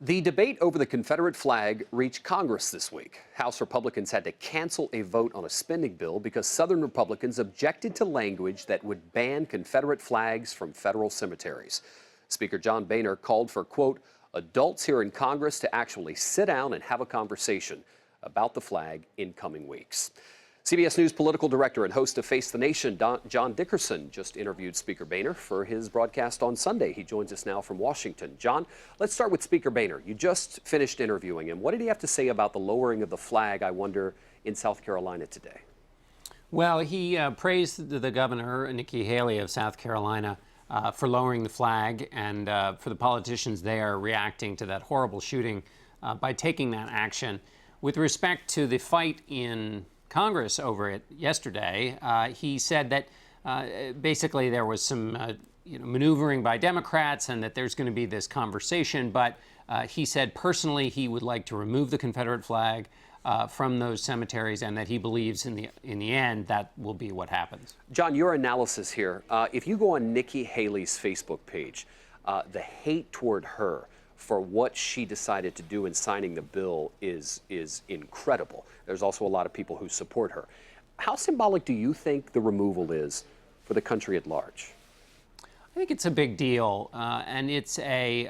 The debate over the Confederate flag reached Congress this week. House Republicans had to cancel a vote on a spending bill because Southern Republicans objected to language that would ban Confederate flags from federal cemeteries. Speaker John Boehner called for, quote, adults here in Congress to actually sit down and have a conversation about the flag in coming weeks. CBS News political director and host of Face the Nation, John Dickerson, just interviewed Speaker Boehner for his broadcast on Sunday. He joins us now from Washington. John, let's start with Speaker Boehner. You just finished interviewing him. What did he have to say about the lowering of the flag, I wonder, in South Carolina today? Well, he praised the governor, Nikki Haley of South Carolina, for lowering the flag and for the politicians there reacting to that horrible shooting by taking that action. With respect to the fight in Congress over it yesterday, he said that basically there was some maneuvering by Democrats and that there's going to be this conversation. But he said personally he would like to remove the Confederate flag from those cemeteries and that he believes in the end that will be what happens. John, your analysis here, if you go on Nikki Haley's Facebook page, the hate toward her for what she decided to do in signing the bill is incredible. There's also a lot of people who support her. How symbolic do you think the removal is for the country at large? I think it's a big deal, and it's a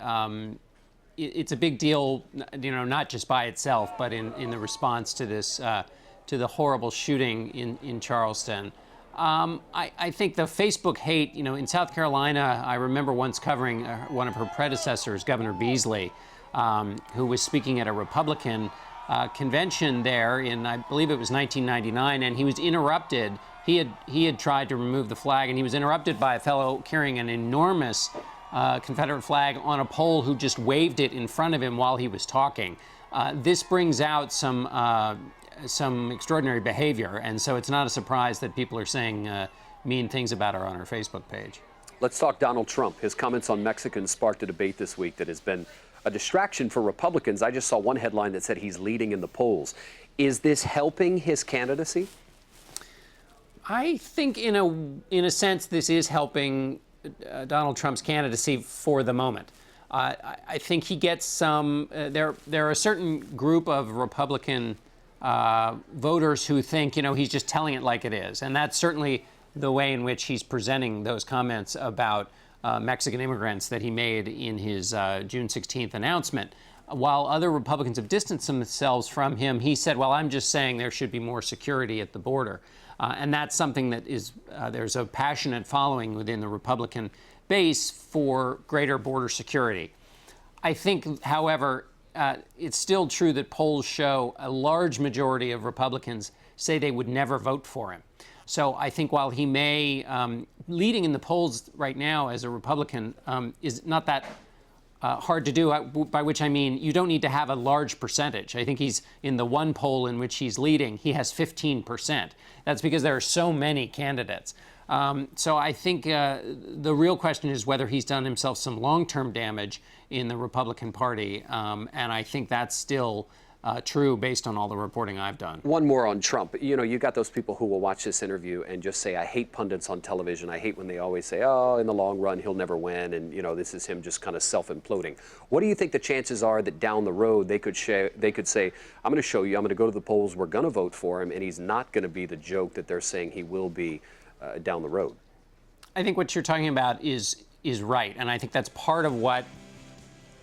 big deal, not just by itself, but in the response to this, to the horrible shooting in Charleston. I think the Facebook hate, in South Carolina, I remember once covering one of her predecessors, Governor Beasley, who was speaking at a Republican convention there in, I believe it was 1999, and he was interrupted. He had tried to remove the flag, and he was interrupted by a fellow carrying an enormous Confederate flag on a pole who just waved it in front of him while he was talking. This brings out some extraordinary behavior, and so it's not a surprise that people are saying mean things about her on her Facebook page. Let's talk Donald Trump. His comments on Mexicans sparked a debate this week that has been a distraction for Republicans. I just saw one headline that said he's leading in the polls. Is this helping his candidacy? I think in a sense this is helping Donald Trump's candidacy for the moment. I think he gets some, there are a certain group of Republican voters who think, he's just telling it like it is. And that's certainly the way in which he's presenting those comments about Mexican immigrants that he made in his June 16th announcement. While other Republicans have distanced themselves from him, he said, well, I'm just saying there should be more security at the border. And that's something that is, there's a passionate following within the Republican base for greater border security. I think, however, it's still true that polls show a large majority of Republicans say they would never vote for him. So I think while he may, leading in the polls right now as a Republican is not that hard to do, by which I mean you don't need to have a large percentage. I think he's in the one poll in which he's leading, he has 15%. That's because there are so many candidates. So I think the real question is whether he's done himself some long-term damage in the Republican Party, and I think that's still true based on all the reporting I've done. One more on Trump. You got those people who will watch this interview and just say, I hate pundits on television. I hate when they always say, oh, in the long run, he'll never win. And, this is him just kind of self-imploding. What do you think the chances are that down the road they could say, I'm going to show you, I'm going to go to the polls, we're going to vote for him, and he's not going to be the joke that they're saying he will be down the road? I think what you're talking about is right. And I think that's part of what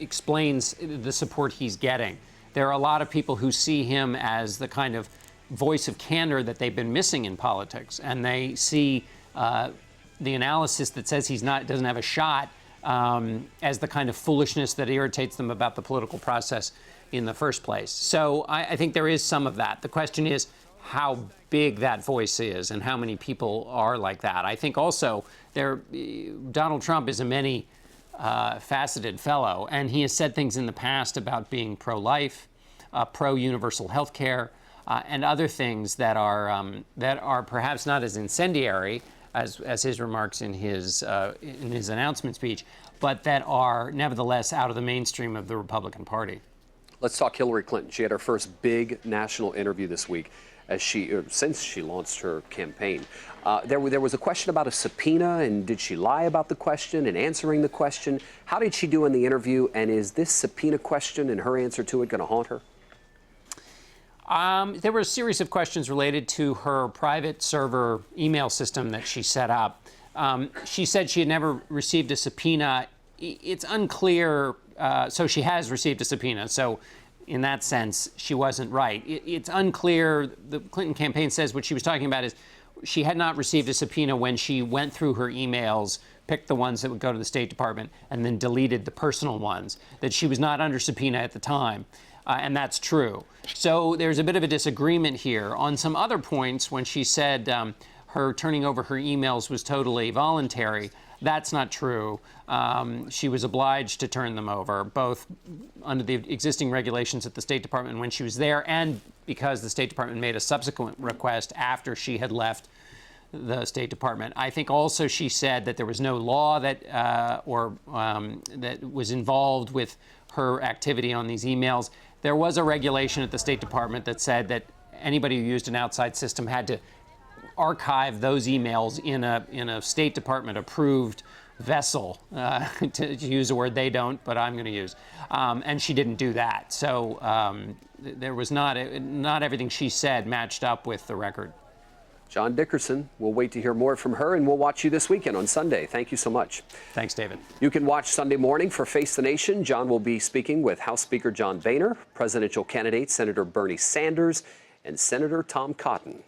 explains the support he's getting. There are a lot of people who see him as the kind of voice of candor that they've been missing in politics, and they see the analysis that says doesn't have a shot as the kind of foolishness that irritates them about the political process in the first place. So I think there is some of that. The question is how big that voice is and how many people are like that. I think also Donald Trump is a many faceted fellow, and he has said things in the past about being pro-life, pro-universal health care, and other things that are perhaps not as incendiary as his remarks in his announcement speech, but that are nevertheless out of the mainstream of the Republican Party. Let's talk Hillary Clinton. She had her first big national interview this week since she launched her campaign. There was a question about a subpoena, and did she lie about the question and answering the question? How did she do in the interview, and is this subpoena question and her answer to it going to haunt her? There were a series of questions related to her private server email system that she set up. She said she had never received a subpoena. It's unclear. So she has received a subpoena. So in that sense, she wasn't right. It's unclear. The Clinton campaign says what she was talking about is she had not received a subpoena when she went through her emails, picked the ones that would go to the State Department, and then deleted the personal ones, that she was not under subpoena at the time. And that's true. So there's a bit of a disagreement here. On some other points, when she said her turning over her emails was totally voluntary, that's not true. She was obliged to turn them over, both under the existing regulations at the State Department when she was there and because the State Department made a subsequent request after she had left the State Department. I think also she said that there was no law that that was involved with her activity on these emails. There was a regulation at the State Department that said that anybody who used an outside system had to archive those emails in a State Department approved vessel, to use a word they don't, but I'm going to use. And she didn't do that. So there was not everything she said matched up with the record. John Dickerson, we'll wait to hear more from her, and we'll watch you this weekend on Sunday. Thank you so much. Thanks, David. You can watch Sunday morning for Face the Nation. John will be speaking with House Speaker John Boehner, presidential candidate Senator Bernie Sanders, and Senator Tom Cotton.